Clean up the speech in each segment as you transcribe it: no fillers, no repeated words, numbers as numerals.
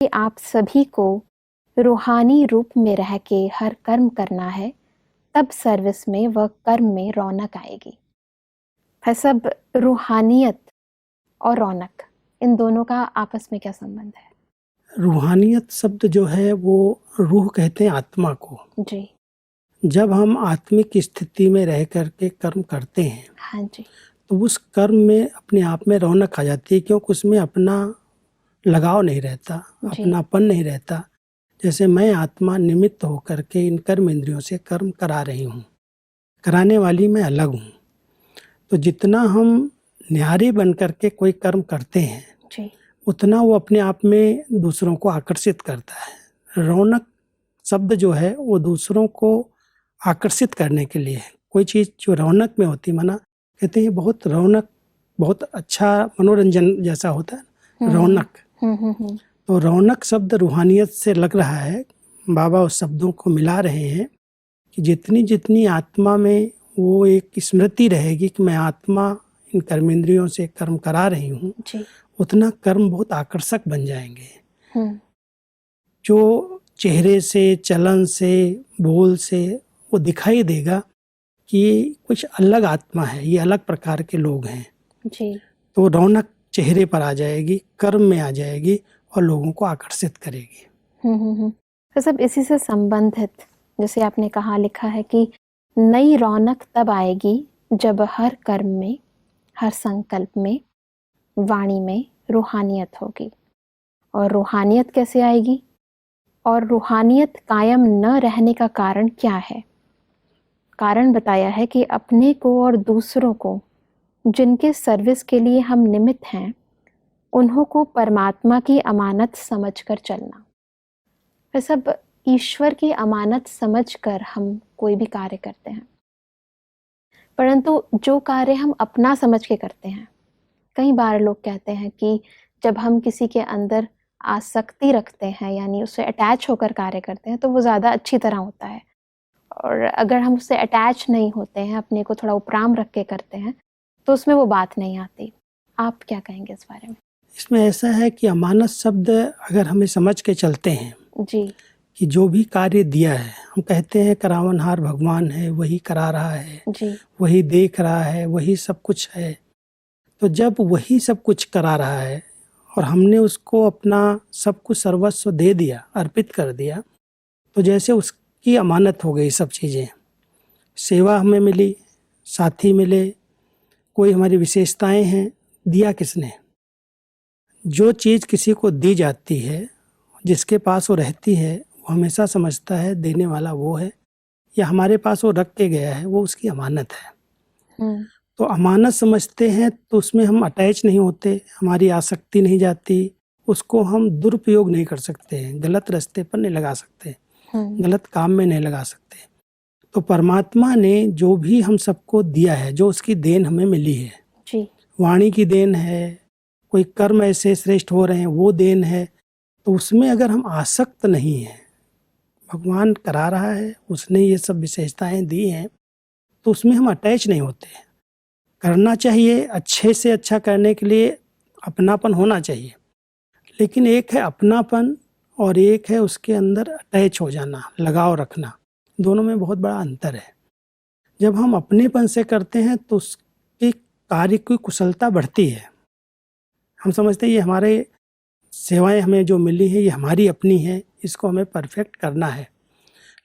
कि आप सभी को रूहानी रूप में रह के हर कर्म करना है, तब सर्विस में व कर्म में रौनक आएगी। है सब रूहानियत और रौनक, इन दोनों का आपस में क्या संबंध है? रूहानियत शब्द जो है वो रूह कहते हैं आत्मा को। जी। जब हम आत्मिक स्थिति में रह करके कर्म करते हैं हाँ जी। तो उस कर्म में अपने आप में रौनक आ जाती है, क्योंकि उसमें अपना लगाव नहीं रहता, जी। अपनापन नहीं रहता। जैसे मैं आत्मा निमित्त होकर के इन कर्म इंद्रियों से कर्म करा रही हूँ, कराने वाली मैं अलग हूँ। तो जितना हम न्यारे बन करके कोई कर्म करते हैं जी। उतना वो अपने आप में दूसरों को आकर्षित करता है। रौनक शब्द जो है वो दूसरों को आकर्षित करने के लिए है। कोई चीज़ जो रौनक में होती, माना कहते हैं बहुत रौनक, बहुत अच्छा मनोरंजन जैसा होता है रौनक। तो रौनक शब्द रूहानियत से लग रहा है। बाबा उस शब्दों को मिला रहे हैं कि जितनी जितनी आत्मा में वो एक स्मृति रहेगी कि मैं आत्मा इन कर्मेंद्रियों से कर्म करा रही हूँ, उतना कर्म बहुत आकर्षक बन जाएंगे। जो चेहरे से, चलन से, बोल से वो दिखाई देगा कि कुछ अलग आत्मा है, ये अलग प्रकार के लोग हैं जी। तो रौनक चेहरे पर आ जाएगी, कर्म में आ जाएगी और लोगों को आकर्षित करेगी। तो सब इसी से संबंधित, जैसे आपने कहा, लिखा है कि नई रौनक तब आएगी जब हर कर्म में, हर संकल्प में, वाणी में रूहानियत होगी। और रूहानियत कैसे आएगी और रूहानियत कायम न रहने का कारण क्या है? कारण बताया है कि अपने को और दूसरों को जिनके सर्विस के लिए हम निमित्त हैं, उन्हों को परमात्मा की अमानत समझकर चलना। फिर सब ईश्वर की अमानत समझकर हम कोई भी कार्य करते हैं, परंतु जो कार्य हम अपना समझ के करते हैं, कई बार लोग कहते हैं कि जब हम किसी के अंदर आसक्ति रखते हैं, यानी उससे अटैच होकर कार्य करते हैं, तो वो ज़्यादा अच्छी तरह होता है। और अगर हम उससे अटैच नहीं होते हैं, अपने को थोड़ा उपराम रख के करते हैं, तो उसमें वो बात नहीं आती। आप क्या कहेंगे इस बारे में? इसमें ऐसा है कि अमानत शब्द अगर हमें समझ के चलते हैं जी। कि जो भी कार्य दिया है, हम कहते हैं करावनहार भगवान है, वही करा रहा है, जी। वही देख रहा है, वही सब कुछ है। तो जब वही सब कुछ करा रहा है और हमने उसको अपना सब कुछ सर्वस्व दे दिया, अर्पित कर दिया, तो जैसे उसकी अमानत हो गई सब चीज़ें। सेवा हमें मिली, साथी मिले, कोई हमारी विशेषताएं हैं, दिया किसने? जो चीज़ किसी को दी जाती है, जिसके पास वो रहती है, वो हमेशा समझता है देने वाला वो है, या हमारे पास वो रख के गया है, वो उसकी अमानत है। तो अमानत समझते हैं तो उसमें हम अटैच नहीं होते, हमारी आसक्ति नहीं जाती, उसको हम दुरुपयोग नहीं कर सकते हैं, गलत रास्ते पर नहीं लगा सकते, गलत काम में नहीं लगा सकते। तो परमात्मा ने जो भी हम सबको दिया है, जो उसकी देन हमें मिली है, जी। वाणी की देन है, कोई कर्म ऐसे श्रेष्ठ हो रहे हैं वो देन है, तो उसमें अगर हम आसक्त नहीं हैं, भगवान करा रहा है, उसने ये सब विशेषताएं दी हैं, तो उसमें हम अटैच नहीं होते। करना चाहिए, अच्छे से अच्छा करने के लिए अपनापन होना चाहिए, लेकिन एक है अपनापन और एक है उसके अंदर अटैच हो जाना, लगाव रखना। दोनों में बहुत बड़ा अंतर है। जब हम अपनेपन से करते हैं तो उसके कार्य की कुशलता बढ़ती है। हम समझते हैं ये हमारे सेवाएं हमें जो मिली है ये हमारी अपनी है, इसको हमें परफेक्ट करना है।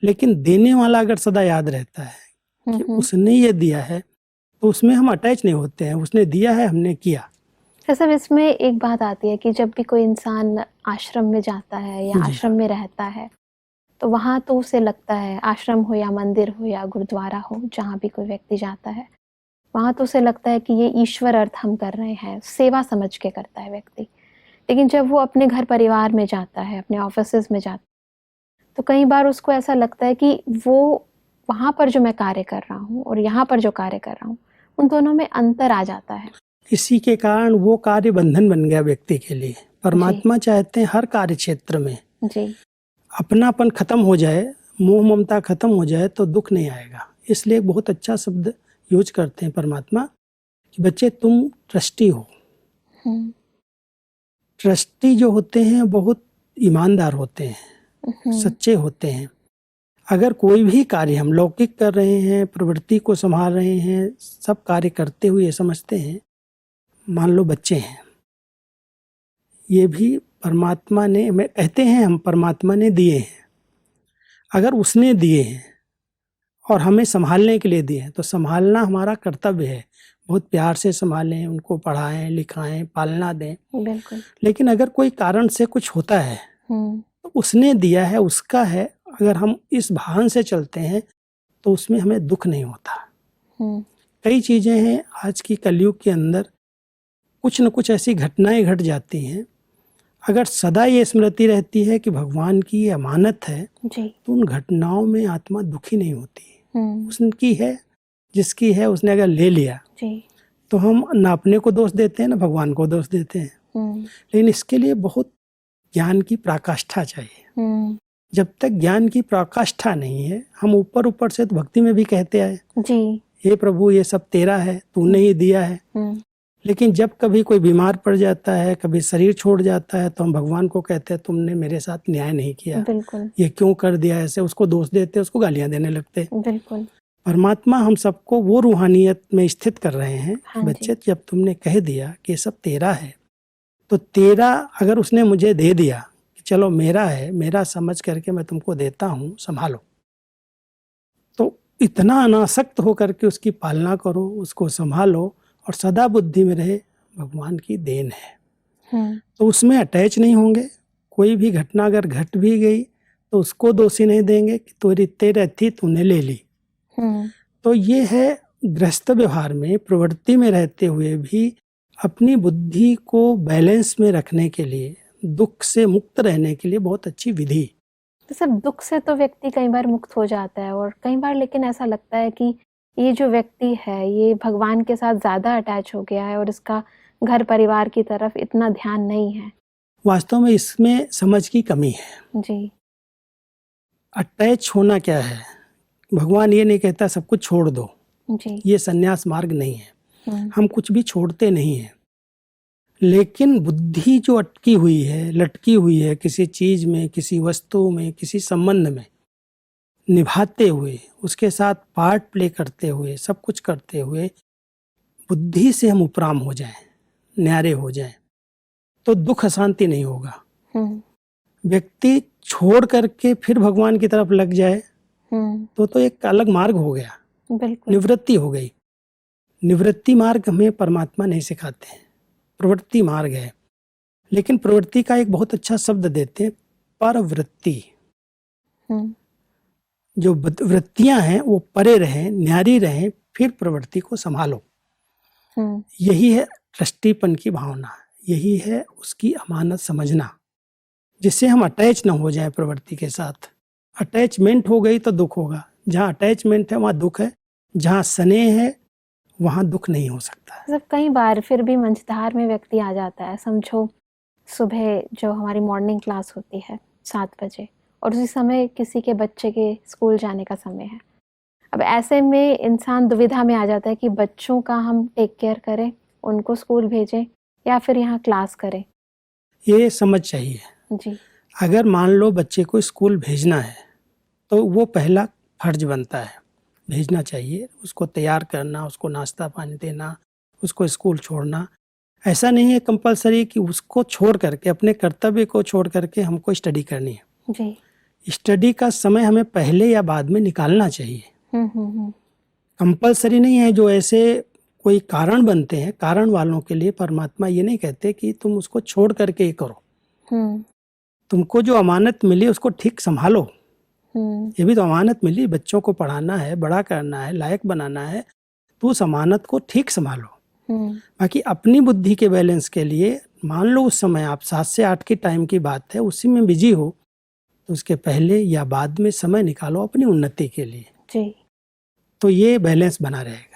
लेकिन देने वाला अगर सदा याद रहता है कि उसने ये दिया है, तो उसमें हम अटैच नहीं होते हैं। उसने दिया है, हमने किया। सब इसमें एक बात आती है कि जब भी कोई इंसान आश्रम में जाता है या आश्रम में रहता है, तो वहाँ तो उसे लगता है, आश्रम हो या मंदिर हो या गुरुद्वारा हो, जहाँ भी कोई व्यक्ति जाता है, वहाँ तो उसे लगता है कि ये ईश्वर अर्थ हम कर रहे हैं, सेवा समझ के करता है व्यक्ति। लेकिन जब वो अपने घर परिवार में जाता है, अपने ऑफिसेज में जाता है, तो कई बार उसको ऐसा लगता है कि वो वहाँ पर जो मैं कार्य कर रहा हूँ और यहाँ पर जो कार्य कर रहा हूँ, उन दोनों में अंतर आ जाता है। इसी के कारण वो कार्य बंधन बन गया व्यक्ति के लिए। परमात्मा चाहते हैं हर कार्य क्षेत्र में जी अपनापन खत्म हो जाए, मोह ममता खत्म हो जाए, तो दुख नहीं आएगा। इसलिए एक बहुत अच्छा शब्द यूज करते हैं परमात्मा कि बच्चे तुम ट्रस्टी हो। ट्रस्टी जो होते हैं बहुत ईमानदार होते हैं, सच्चे होते हैं। अगर कोई भी कार्य हम लौकिक कर रहे हैं, प्रवृत्ति को संभाल रहे हैं, सब कार्य करते हुए समझते हैं, मान लो बच्चे हैं, ये भी परमात्मा ने, मैं कहते हैं हम परमात्मा ने दिए हैं। अगर उसने दिए हैं और हमें संभालने के लिए दिए हैं तो संभालना हमारा कर्तव्य है। बहुत प्यार से संभालें, उनको पढ़ाएं, लिखाएं, पालना दें। बिल्कुल। लेकिन अगर कोई कारण से कुछ होता है तो उसने दिया है, उसका है, अगर हम इस भान से चलते हैं तो उसमें हमें दुख नहीं होता। कई चीज़ें हैं आज की कलयुग के अंदर, कुछ न कुछ ऐसी घटनाएं घट जाती हैं, अगर सदा ये स्मृति रहती है कि भगवान की ये अमानत है जी। तो उन घटनाओं में आत्मा दुखी नहीं होती। उसकी है, जिसकी है उसने अगर ले लिया जी। तो हम ना अपने को दोष देते हैं ना भगवान को दोष देते हैं। लेकिन इसके लिए बहुत ज्ञान की पराकाष्ठा चाहिए। जब तक ज्ञान की पराकाष्ठा नहीं है, हम ऊपर ऊपर से तो भक्ति में भी कहते आए जी, हे प्रभु ये सब तेरा है, तूने ही दिया है। लेकिन जब कभी कोई बीमार पड़ जाता है, कभी शरीर छोड़ जाता है, तो हम भगवान को कहते हैं तुमने मेरे साथ न्याय नहीं किया, बिल्कुल, ये क्यों कर दिया ऐसे, उसको दोष देते, उसको गालियां देने लगते। बिल्कुल। परमात्मा हम सबको वो रूहानियत में स्थित कर रहे हैं। हाँ बच्चे, जब तुमने कह दिया कि ये सब तेरा है, तो तेरा अगर उसने मुझे दे दिया कि चलो मेरा है, मेरा समझ करके मैं तुमको देता हूँ, संभालो, तो इतना अनासक्त होकर के उसकी पालना करो, उसको संभालो और सदा बुद्धि में रहे भगवान की देन है। तो उसमें अटैच नहीं होंगे। कोई भी घटना अगर घट भी गई तो उसको दोषी नहीं देंगे कि तेरे थी, तूने ले ली। तो ये है गृहस्थ व्यवहार में, प्रवृत्ति में रहते हुए भी अपनी बुद्धि को बैलेंस में रखने के लिए, दुख से मुक्त रहने के लिए बहुत अच्छी विधि। तो सब दुख से तो व्यक्ति कई बार मुक्त हो जाता है, और कई बार लेकिन ऐसा लगता है कि ये जो व्यक्ति है ये भगवान के साथ ज़्यादा अटैच हो गया है और इसका घर परिवार की तरफ इतना ध्यान नहीं है। वास्तव में इसमें समझ की कमी है। जी। अटैच होना क्या है? भगवान ये नहीं कहता सब कुछ छोड़ दो, जी। ये संन्यास मार्ग नहीं है। हम कुछ भी छोड़ते नहीं हैं, लेकिन बुद्धि जो अटकी हुई है, लटकी हुई है किसी चीज में, किसी वस्तु में, किसी संबंध में निभाते हुए, उसके साथ पार्ट प्ले करते हुए, सब कुछ करते हुए बुद्धि से हम उपराम हो जाएं, न्यारे हो जाएं, तो दुख अशांति नहीं होगा। व्यक्ति छोड़ करके फिर भगवान की तरफ लग जाए तो एक अलग मार्ग हो गया, निवृत्ति हो गई। निवृत्ति मार्ग हमें परमात्मा नहीं सिखाते हैं, प्रवृत्ति मार्ग है। लेकिन प्रवृत्ति का एक बहुत अच्छा शब्द देते हैं, परवृत्ति। जो वृत्तियां हैं वो परे रहें, न्यारी रहें, फिर प्रवृत्ति को संभालो। यही है दृष्टिपन की भावना, यही है उसकी अमानत समझना, जिससे हम अटैच न हो जाए प्रवृत्ति के साथ। अटैचमेंट हो गई तो दुख होगा। जहाँ अटैचमेंट है वहाँ दुख है, जहाँ स्नेह है वहाँ दुख नहीं हो सकता है। कई बार फिर भी मंझधार में व्यक्ति आ जाता है। समझो सुबह जो हमारी मॉर्निंग क्लास होती है 7 बजे, और उसी समय किसी के बच्चे के स्कूल जाने का समय है। अब ऐसे में इंसान दुविधा में आ जाता है कि बच्चों का हम टेक केयर करें, उनको स्कूल भेजें, या फिर यहाँ क्लास करें। ये समझ चाहिए जी। अगर मान लो बच्चे को स्कूल भेजना है तो वो पहला फर्ज बनता है, भेजना चाहिए। उसको तैयार करना, उसको नाश्ता पानी देना, उसको स्कूल छोड़ना। ऐसा नहीं है कंपलसरी कि उसको छोड़ करके, अपने कर्तव्य को छोड़ करके हमको स्टडी करनी है। जी। स्टडी का समय हमें पहले या बाद में निकालना चाहिए। कंपलसरी नहीं है। जो ऐसे कोई कारण बनते हैं, कारण वालों के लिए परमात्मा ये नहीं कहते कि तुम उसको छोड़ करके ही करो। तुमको जो अमानत मिली उसको ठीक संभालो। ये भी तो अमानत मिली, बच्चों को पढ़ाना है, बड़ा करना है, लायक बनाना है, तो उस अमानत को ठीक संभालो। बाकी अपनी बुद्धि के बैलेंस के लिए, मान लो उस समय आप 7 से 8 की टाइम की बात है, उसी में बिजी हो, तो उसके पहले या बाद में समय निकालो अपनी उन्नति के लिए। जी। तो ये बैलेंस बना रहेगा।